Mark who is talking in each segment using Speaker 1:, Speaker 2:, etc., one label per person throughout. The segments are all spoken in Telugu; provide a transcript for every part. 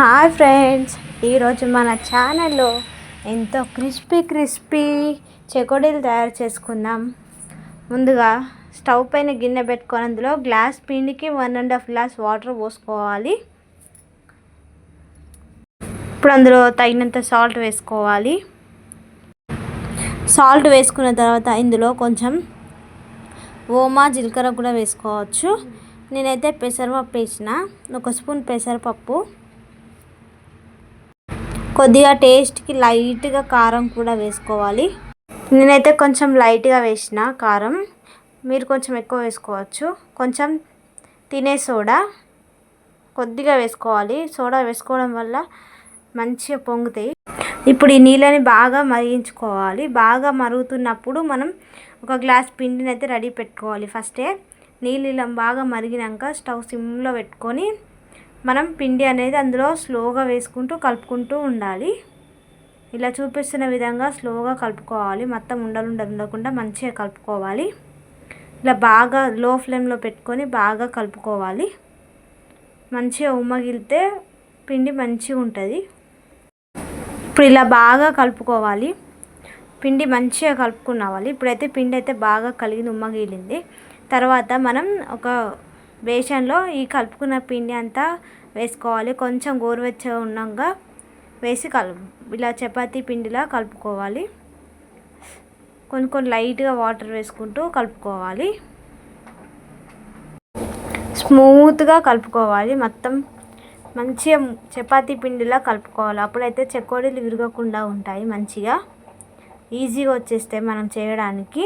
Speaker 1: హాయ్ ఫ్రెండ్స్, ఈరోజు మన ఛానల్లో ఎంతో క్రిస్పీ చెకోడీలు తయారు చేసుకుందాం. ముందుగా స్టవ్ పైన గిన్నె పెట్టుకొని అందులో గ్లాస్ పిండికి 1.5 గ్లాస్ వాటర్ పోసుకోవాలి. ఇప్పుడు అందులో తగినంత సాల్ట్ వేసుకోవాలి. సాల్ట్ వేసుకున్న తర్వాత ఇందులో కొంచెం ఓమా జీలకర్ర కూడా వేసుకోవచ్చు. నేనైతే పెసరపప్పు వేసిన, 1 స్పూన్ పెసరపప్పు, కొద్దిగా టేస్ట్కి లైట్గా కారం కూడా వేసుకోవాలి. నేనైతే కొంచెం లైట్గా వేసిన కారం, మీరు కొంచెం ఎక్కువ వేసుకోవచ్చు. కొంచెం తినే సోడా కొద్దిగా వేసుకోవాలి. సోడా వేసుకోవడం వల్ల మంచిగా పొంగుతాయి. ఇప్పుడు ఈ నీళ్ళని బాగా మరిగించుకోవాలి. బాగా మరుగుతున్నప్పుడు మనం 1 గ్లాస్ పిండిని అయితే రెడీ పెట్టుకోవాలి. ఫస్టే నీళ్ళు బాగా మరిగినాక స్టవ్ సిమ్లో పెట్టుకొని మనం పిండి అనేది అందులో స్లోగా వేసుకుంటూ కలుపుకుంటూ ఉండాలి. ఇలా చూపిస్తున్న విధంగా స్లోగా కలుపుకోవాలి. మొత్తం ఉండకుండా మంచిగా కలుపుకోవాలి. ఇలా బాగా లో ఫ్లేమ్లో పెట్టుకొని బాగా కలుపుకోవాలి. మంచిగా ఉమ్మగిలితే పిండి మంచిగా ఉంటుంది. ఇప్పుడు ఇలా బాగా కలుపుకోవాలి. పిండి మంచిగా కలుపుకున్నావాలి. ఇప్పుడైతే పిండి అయితే బాగా కలిగి ఉమ్మగిలింది. తర్వాత మనం ఒక బేషన్లో ఈ కలుపుకున్న పిండి అంతా వేసుకోవాలి. కొంచెం గోరువెచ్చగా ఉన్నాక వేసి ఇలా చపాతీ పిండిలా కలుపుకోవాలి. కొన్ని లైట్గా వాటర్ వేసుకుంటూ కలుపుకోవాలి. స్మూత్గా కలుపుకోవాలి. మొత్తం మంచిగా చపాతీ పిండిలా కలుపుకోవాలి. అప్పుడైతే చెకోడీలు విరగకుండా ఉంటాయి. మంచిగా ఈజీగా వచ్చేస్తాయి మనం చేయడానికి.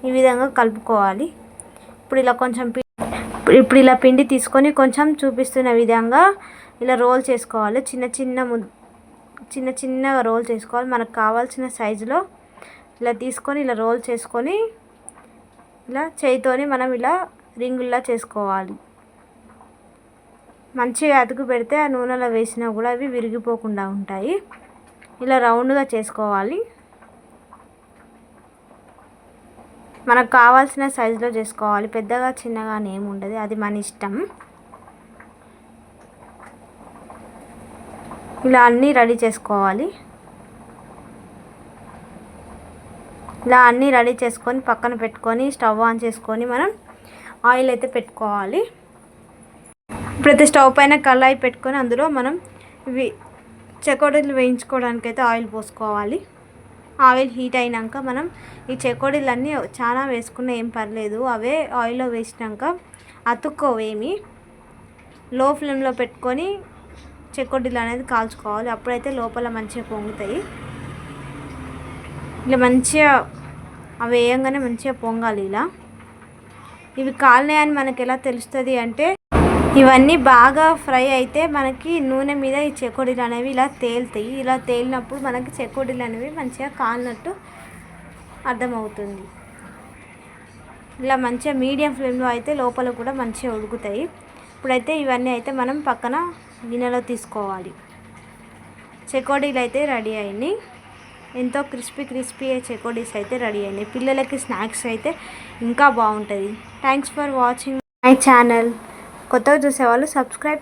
Speaker 1: ఈ విధంగా కలుపుకోవాలి. ఇప్పుడు ఇలా పిండి తీసుకొని కొంచెం చూపిస్తున్న విధంగా ఇలా రోల్ చేసుకోవాలి. చిన్నగా రోల్ చేసుకోవాలి. మనకు కావాల్సిన సైజులో ఇలా తీసుకొని ఇలా రోల్ చేసుకొని ఇలా చేయితోని మనం ఇలా రింగుల్లా చేసుకోవాలి. మంచిగా అతుకు పెడితే ఆ నూనెలో వేసినా కూడా అవి విరిగిపోకుండా ఉంటాయి. ఇలా రౌండ్గా చేసుకోవాలి. మనకు కావాల్సిన సైజులో చేసుకోవాలి. పెద్దగా చిన్నగా ఏమి ఉండదు, అది మన ఇష్టం. ఇలా అన్నీ రెడీ చేసుకోవాలి. ఇలా అన్నీ రెడీ చేసుకొని పక్కన పెట్టుకొని స్టవ్ ఆన్ చేసుకొని మనం ఆయిల్ అయితే పెట్టుకోవాలి. ఇప్పుడైతే స్టవ్ పైన కళాయి పెట్టుకొని అందులో మనం ఇవి చెకోడీలు వేయించుకోవడానికి అయితే ఆయిల్ పోసుకోవాలి. ఆయిల్ హీట్ అయినాక మనం ఈ చెకోడీలన్నీ చాలా వేసుకున్నా ఏం పర్లేదు. అవే ఆయిల్లో వేసినాక అతుక్కోవేమి. లో ఫ్లేమ్లో పెట్టుకొని చెకోడీలు అనేది కాల్చుకోవాలి. అప్పుడైతే లోపల మంచిగా పొంగుతాయి. ఇలా మంచిగా అవి వేయంగానే మంచిగా పొంగాలి. ఇలా ఇవి కాలినాయని మనకి ఎలా తెలుస్తుంది అంటే, ఇవన్నీ బాగా ఫ్రై అయితే మనకి నూనె మీద ఈ చెకోడీలు అనేవి ఇలా తేలుతాయి. ఇలా తేలినప్పుడు మనకి చెకోడీలు అనేవి మంచిగా కాలినట్టు అర్థమవుతుంది. ఇలా మంచిగా మీడియం ఫ్లేమ్లో అయితే లోపల కూడా మంచిగా ఉడుకుతాయి. ఇప్పుడైతే ఇవన్నీ అయితే మనం పక్కన గిన్నెలో తీసుకోవాలి. చెకోడీలు అయితే రెడీ అయినాయి. ఎంతో క్రిస్పీ చెకోడీస్ అయితే రెడీ అయినాయి. పిల్లలకి స్నాక్స్ అయితే ఇంకా బాగుంటుంది. Thanks for watching my channel. కొత్తగా చూసేవాళ్ళు సబ్స్క్రైబ్